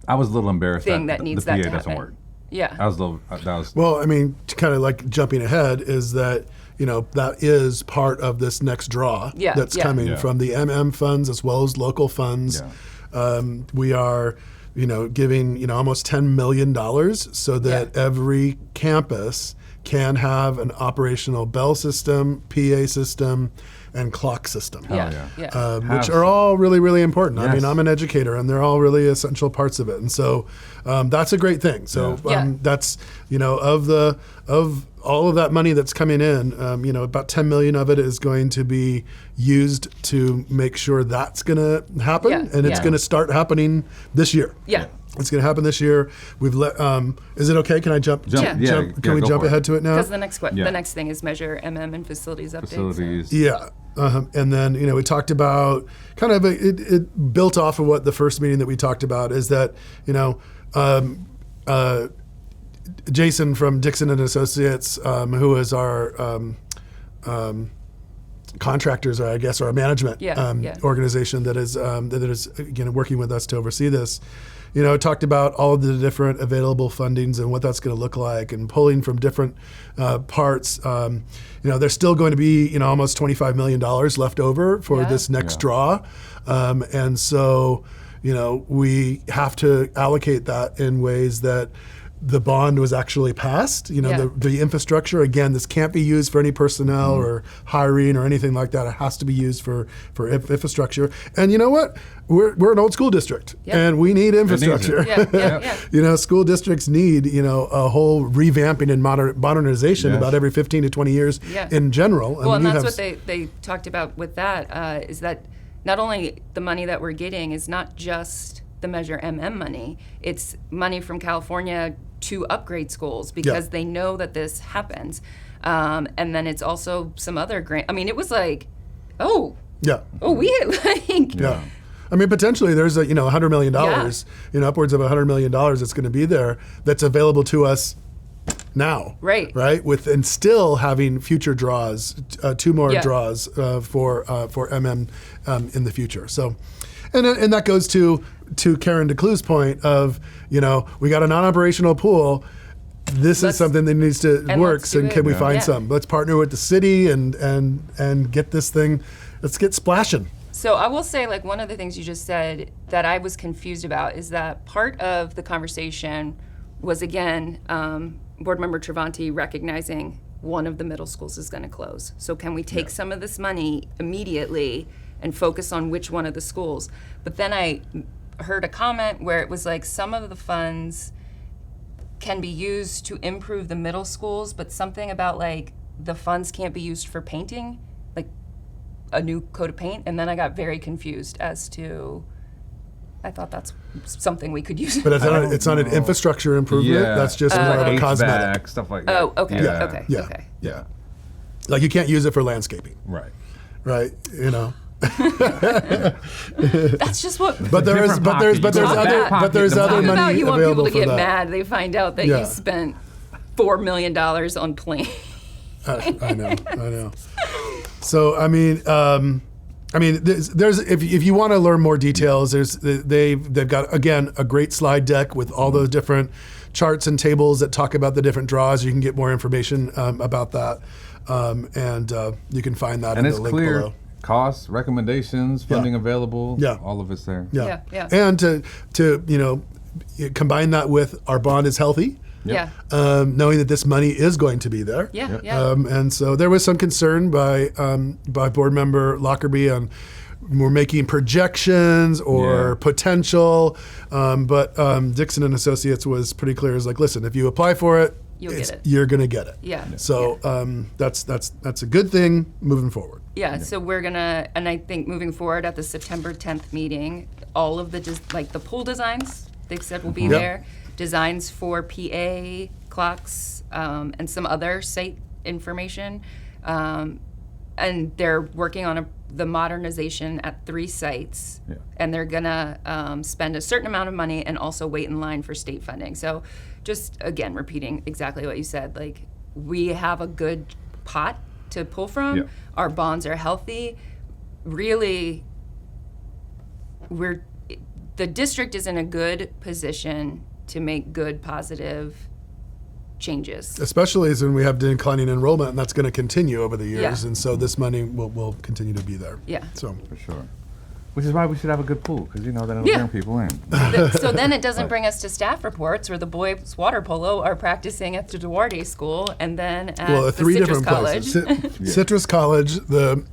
[SPEAKER 1] I was a little embarrassed
[SPEAKER 3] thing
[SPEAKER 1] that
[SPEAKER 3] that needs
[SPEAKER 1] the PA
[SPEAKER 3] that to
[SPEAKER 1] doesn't
[SPEAKER 3] happen.
[SPEAKER 1] work.
[SPEAKER 3] Yeah.
[SPEAKER 1] I was a little, that was,
[SPEAKER 2] Well, I mean, kind of like jumping ahead is that, that is part of this next draw
[SPEAKER 3] Yeah,
[SPEAKER 2] that's
[SPEAKER 3] yeah.
[SPEAKER 2] coming
[SPEAKER 1] Yeah.
[SPEAKER 2] from the MM funds as well as local funds.
[SPEAKER 1] Yeah.
[SPEAKER 2] We are, giving, almost $10 million so that every campus can have an operational bell system, PA system, and clock system.
[SPEAKER 3] Yeah.
[SPEAKER 1] yeah.
[SPEAKER 2] Which are all really, really important. I mean,
[SPEAKER 1] Yes.
[SPEAKER 2] I'm an educator, and they're all really essential parts of it. And so that's a great thing. So
[SPEAKER 3] Yeah.
[SPEAKER 2] that's of all of that money that's coming in, about 10 million of it is going to be used to make sure that's going to happen,
[SPEAKER 3] Yeah.
[SPEAKER 2] and it's
[SPEAKER 3] Yeah.
[SPEAKER 2] going to start happening this year.
[SPEAKER 3] Yeah.
[SPEAKER 2] It's going to happen this year. We've let. Is it okay? Can I jump?
[SPEAKER 1] Jump-
[SPEAKER 3] Yeah.
[SPEAKER 1] yeah,
[SPEAKER 2] Can
[SPEAKER 1] yeah,
[SPEAKER 2] we
[SPEAKER 1] go
[SPEAKER 2] jump
[SPEAKER 1] for it.
[SPEAKER 2] ahead to it now?
[SPEAKER 3] Because the next
[SPEAKER 1] Yeah.
[SPEAKER 3] the next thing is Measure MM and facilities updates.
[SPEAKER 1] Facilities.
[SPEAKER 2] Yeah. And then, we talked about kind of, it built off of what the first meeting that we talked about is that, Jason from Dixon and Associates, who is our contractors, or I guess, or a management
[SPEAKER 3] Yeah.
[SPEAKER 2] organization that is again working with us to oversee this. Talked about all of the different available fundings and what that's going to look like, and pulling from different parts. There's still going to be almost $25 million left over for
[SPEAKER 3] Yeah.
[SPEAKER 2] this next
[SPEAKER 1] Yeah.
[SPEAKER 2] draw, and so we have to allocate that in ways that the bond was actually passed.
[SPEAKER 3] Yeah.
[SPEAKER 2] The infrastructure, again, this can't be used for any personnel or hiring or anything like that. It has to be used for infrastructure. And you know what? We're an old school district,
[SPEAKER 3] Yep.
[SPEAKER 2] and we need infrastructure.
[SPEAKER 3] Yeah.
[SPEAKER 2] School districts need a whole revamping and modernization
[SPEAKER 1] Yes.
[SPEAKER 2] about every 15 to 20 years
[SPEAKER 3] Yeah.
[SPEAKER 2] in general.
[SPEAKER 3] Well, and
[SPEAKER 2] you
[SPEAKER 3] that's
[SPEAKER 2] have
[SPEAKER 3] what they talked about with that, is that not only the money that we're getting is not just the Measure MM money, it's money from California to upgrade schools because they know that this happens. And then it's also some other grant. I mean, it was like, we hit like,
[SPEAKER 2] Yeah. I mean, potentially there's $100 million, upwards of $100 million that's going to be there that's available to us now.
[SPEAKER 3] Right.
[SPEAKER 2] And still having future draws, 2 more
[SPEAKER 3] Yeah.
[SPEAKER 2] draws for MM in the future. So, and that goes to Karen DeClue's point of, we got a non-operational pool. This is something that needs to work.
[SPEAKER 3] let's do
[SPEAKER 2] And
[SPEAKER 3] it.
[SPEAKER 2] can we
[SPEAKER 3] Yeah.
[SPEAKER 2] find
[SPEAKER 3] Yeah.
[SPEAKER 2] some? Let's partner with the city and get this thing. Let's get splashing.
[SPEAKER 3] So I will say, like, one of the things you just said that I was confused about is that part of the conversation was, again, Board Member Travanti recognizing one of the middle schools is going to close. So can we take some of this money immediately and focus on which one of the schools? But then I heard a comment where it was like some of the funds can be used to improve the middle schools, but something about like the funds can't be used for painting, like a new coat of paint. And then I got very confused as to, I thought that's something we could use.
[SPEAKER 2] But it's not an infrastructure improvement.
[SPEAKER 1] Yeah.
[SPEAKER 2] That's just more of a
[SPEAKER 1] HVAC,
[SPEAKER 2] cosmetic.
[SPEAKER 1] stuff like that.
[SPEAKER 3] Oh, okay,
[SPEAKER 1] Yeah.
[SPEAKER 3] okay,
[SPEAKER 2] Yeah.
[SPEAKER 3] okay.
[SPEAKER 1] Yeah.
[SPEAKER 2] Like you can't use it for landscaping,
[SPEAKER 1] Right.
[SPEAKER 2] right?
[SPEAKER 3] That's just what.
[SPEAKER 2] But there's
[SPEAKER 1] Different pocket. You go
[SPEAKER 2] other
[SPEAKER 1] back pocket,
[SPEAKER 2] there's
[SPEAKER 1] the
[SPEAKER 2] other
[SPEAKER 1] money.
[SPEAKER 3] Talk about
[SPEAKER 2] money
[SPEAKER 3] you want people
[SPEAKER 2] available
[SPEAKER 3] to
[SPEAKER 2] for
[SPEAKER 3] get
[SPEAKER 2] that.
[SPEAKER 3] mad. They find out that
[SPEAKER 2] Yeah.
[SPEAKER 3] you spent $4 million on planes.
[SPEAKER 2] I know. So I mean, there's if you want to learn more details, they've got again a great slide deck with all those different charts and tables that talk about the different draws. You can get more information about that, and you can find that
[SPEAKER 1] And
[SPEAKER 2] in
[SPEAKER 1] it's
[SPEAKER 2] the link
[SPEAKER 1] clear.
[SPEAKER 2] below.
[SPEAKER 1] Costs, recommendations, funding available.
[SPEAKER 2] Yeah.
[SPEAKER 1] All of it's there.
[SPEAKER 2] Yeah.
[SPEAKER 3] Yeah.
[SPEAKER 2] And to combine that with our bond is healthy.
[SPEAKER 3] Yeah.
[SPEAKER 2] Knowing that this money is going to be there.
[SPEAKER 3] Yeah.
[SPEAKER 1] Yep.
[SPEAKER 3] Yeah.
[SPEAKER 2] And so there was some concern by Board Member Lockerbie on we're making projections or
[SPEAKER 1] Yeah.
[SPEAKER 2] potential, but Dixon and Associates was pretty clear. It's like, listen, if you apply for it,
[SPEAKER 3] You'll get it.
[SPEAKER 2] you're going to get it.
[SPEAKER 3] Yeah.
[SPEAKER 2] So that's a good thing moving forward.
[SPEAKER 3] Yeah, so we're gonna, and I think moving forward at the September 10th meeting, all of the, like the pool designs, they've said will be
[SPEAKER 2] Yep.
[SPEAKER 3] there. Designs for PA clocks, and some other site information. And they're working on the modernization at 3 sites.
[SPEAKER 1] Yeah.
[SPEAKER 3] And they're gonna spend a certain amount of money and also wait in line for state funding. So just, again, repeating exactly what you said, like, we have a good pot to pull from.
[SPEAKER 1] Yeah.
[SPEAKER 3] Our bonds are healthy. Really, the district is in a good position to make good, positive changes.
[SPEAKER 2] Especially as when we have declining enrollment, and that's going to continue over the years.
[SPEAKER 3] Yeah.
[SPEAKER 2] And so this money will continue to be there.
[SPEAKER 3] Yeah.
[SPEAKER 2] So
[SPEAKER 1] For sure. Which is why we should have a good pool, because that'll
[SPEAKER 3] Yeah.
[SPEAKER 1] bring people in.
[SPEAKER 3] So then it doesn't bring us to staff reports where the boys water polo are practicing at the Duarte School and then at the
[SPEAKER 2] 3
[SPEAKER 3] Citrus
[SPEAKER 2] different
[SPEAKER 3] College.
[SPEAKER 2] places: Citrus College, the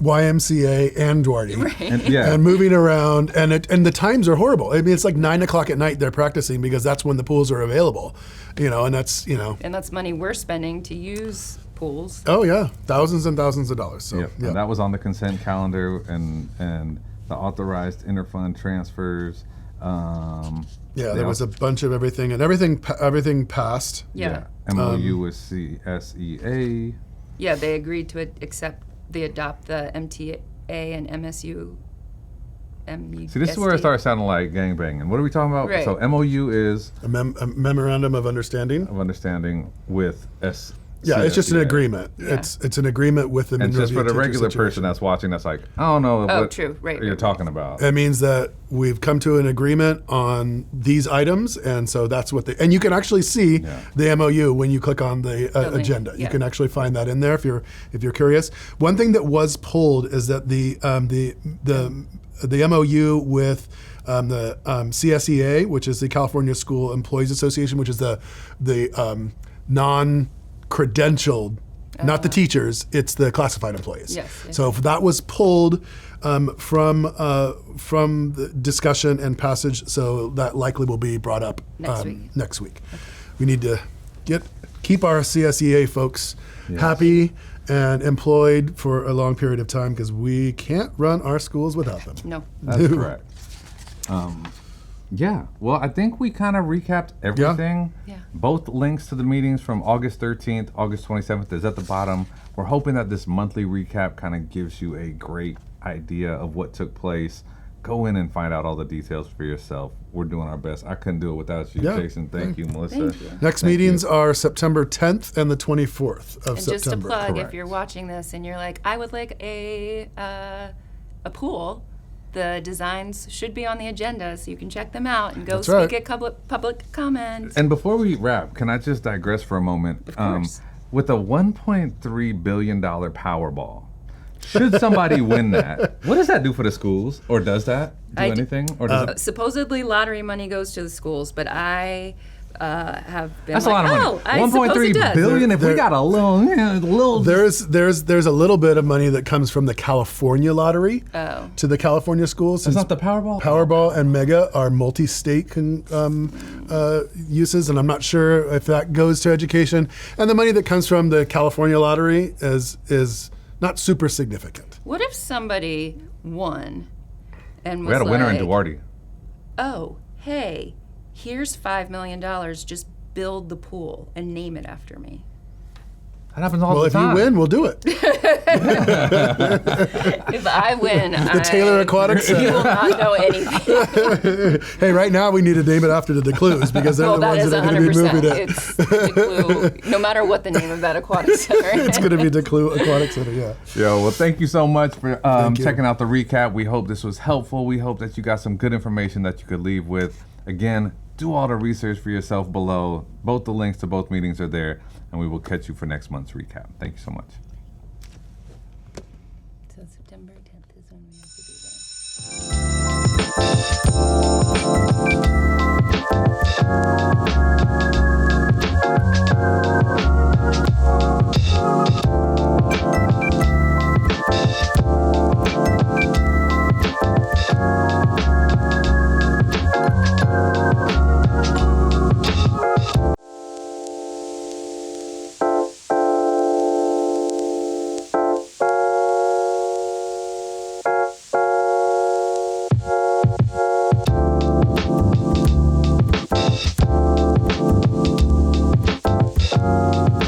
[SPEAKER 2] YMCA, and Duarte.
[SPEAKER 1] And, yeah.
[SPEAKER 2] And moving around, and the times are horrible. I mean, it's like 9 o'clock at night they're practicing because that's when the pools are available, and that's
[SPEAKER 3] And that's money we're spending to use pools.
[SPEAKER 2] oh yeah, thousands and thousands of dollars. So
[SPEAKER 1] Yep. And that was on the consent calendar and the authorized interfund transfers.
[SPEAKER 2] There was a bunch of everything, and everything passed.
[SPEAKER 3] Yeah.
[SPEAKER 1] MOU with CSEA.
[SPEAKER 3] Yeah, they agreed to adopt the MTA and MSU.
[SPEAKER 1] See, this is where it starts sounding like gangbanging. What are we talking about?
[SPEAKER 3] Right.
[SPEAKER 1] So MOU is
[SPEAKER 2] A memorandum of understanding.
[SPEAKER 1] of understanding with
[SPEAKER 2] Yeah, it's just an
[SPEAKER 1] CSEA.
[SPEAKER 2] agreement.
[SPEAKER 3] Yeah.
[SPEAKER 2] It's an agreement with the
[SPEAKER 1] And just for
[SPEAKER 2] Monrovia
[SPEAKER 1] the
[SPEAKER 2] teacher
[SPEAKER 1] regular person
[SPEAKER 2] situation.
[SPEAKER 1] that's watching, that's like, I don't know what
[SPEAKER 3] true. Right,
[SPEAKER 1] you're
[SPEAKER 3] right,
[SPEAKER 1] talking about.
[SPEAKER 2] It means that we've come to an agreement on these items, and so that's what and you can actually see the MOU when you click on the
[SPEAKER 3] link,
[SPEAKER 2] agenda. You
[SPEAKER 3] yeah.
[SPEAKER 2] can actually find that in there if you're curious. One thing that was pulled is that the MOU with the CSEA, which is the California School Employees Association, which is the non-credentialed, not the teachers, it's the classified employees.
[SPEAKER 3] Yes, yes.
[SPEAKER 2] So if that was pulled from the discussion and passage, so that likely will be brought up
[SPEAKER 3] Next week.
[SPEAKER 2] We need to keep our CSEA folks happy and employed for a long period of time because we can't run our schools without them.
[SPEAKER 3] No.
[SPEAKER 1] That's correct. Yeah. Well, I think we kind of recapped everything.
[SPEAKER 3] Yeah.
[SPEAKER 1] Both links to the meetings from August 13th, August 27th is at the bottom. We're hoping that this monthly recap kind of gives you a great idea of what took place. Go in and find out all the details for yourself. We're doing our best. I couldn't do it without you,
[SPEAKER 2] Yeah.
[SPEAKER 1] Jason. Thank you, Melissa.
[SPEAKER 3] Thank you.
[SPEAKER 2] Next
[SPEAKER 1] Thank
[SPEAKER 2] meetings
[SPEAKER 1] you.
[SPEAKER 2] are September 10th and the 24th of
[SPEAKER 3] And just a
[SPEAKER 2] September.
[SPEAKER 3] plug,
[SPEAKER 1] Correct.
[SPEAKER 3] if you're watching this and you're like, I would like a pool, the designs should be on the agenda, so you can check them out and go
[SPEAKER 2] That's
[SPEAKER 3] speak
[SPEAKER 2] right.
[SPEAKER 3] at public comment.
[SPEAKER 1] And before we wrap, can I just digress for a moment?
[SPEAKER 3] Of course.
[SPEAKER 1] With a $1.3 billion Powerball, should somebody win that, what does that do for the schools? Or does that do anything? Or does it,
[SPEAKER 3] Supposedly lottery money goes to the schools, but I have been
[SPEAKER 1] that's
[SPEAKER 3] like,
[SPEAKER 1] a lot of money.
[SPEAKER 3] oh, I suppose it does.
[SPEAKER 1] billion. If we
[SPEAKER 2] There-
[SPEAKER 1] got a little.
[SPEAKER 2] There's a little bit of money that comes from the California lottery to the California schools.
[SPEAKER 1] It's
[SPEAKER 2] since
[SPEAKER 1] not the Powerball.
[SPEAKER 2] Powerball and Mega are multi-state uses, and I'm not sure if that goes to education. And the money that comes from the California lottery is not super significant.
[SPEAKER 3] What if somebody won and was
[SPEAKER 1] We had a winner in
[SPEAKER 3] like,
[SPEAKER 1] Duarte.
[SPEAKER 3] oh, hey, here's $5 million, just build the pool and name it after me.
[SPEAKER 1] That happens all
[SPEAKER 2] Well,
[SPEAKER 1] the
[SPEAKER 2] if
[SPEAKER 1] time.
[SPEAKER 2] you win, we'll do it.
[SPEAKER 3] If I win,
[SPEAKER 2] The Taylor Aquatics.
[SPEAKER 3] you will not know anything.
[SPEAKER 2] Hey, right now we need to name it after the DeClues because they're
[SPEAKER 3] Well,
[SPEAKER 2] the
[SPEAKER 3] that
[SPEAKER 2] ones
[SPEAKER 3] is
[SPEAKER 2] that are going to be
[SPEAKER 3] 100%.
[SPEAKER 2] moving it.
[SPEAKER 3] It's the clue, no matter what the name of that aquatic center is.
[SPEAKER 2] It's going to be DeClue Aquatic Center, yeah.
[SPEAKER 1] Yo, well, thank you so much for
[SPEAKER 2] you.
[SPEAKER 1] checking out the recap. We hope this was helpful. We hope that you got some good information that you could leave with. Again, do all the research for yourself below. Both the links to both meetings are there, and we will catch you for next month's recap. Thank you so much.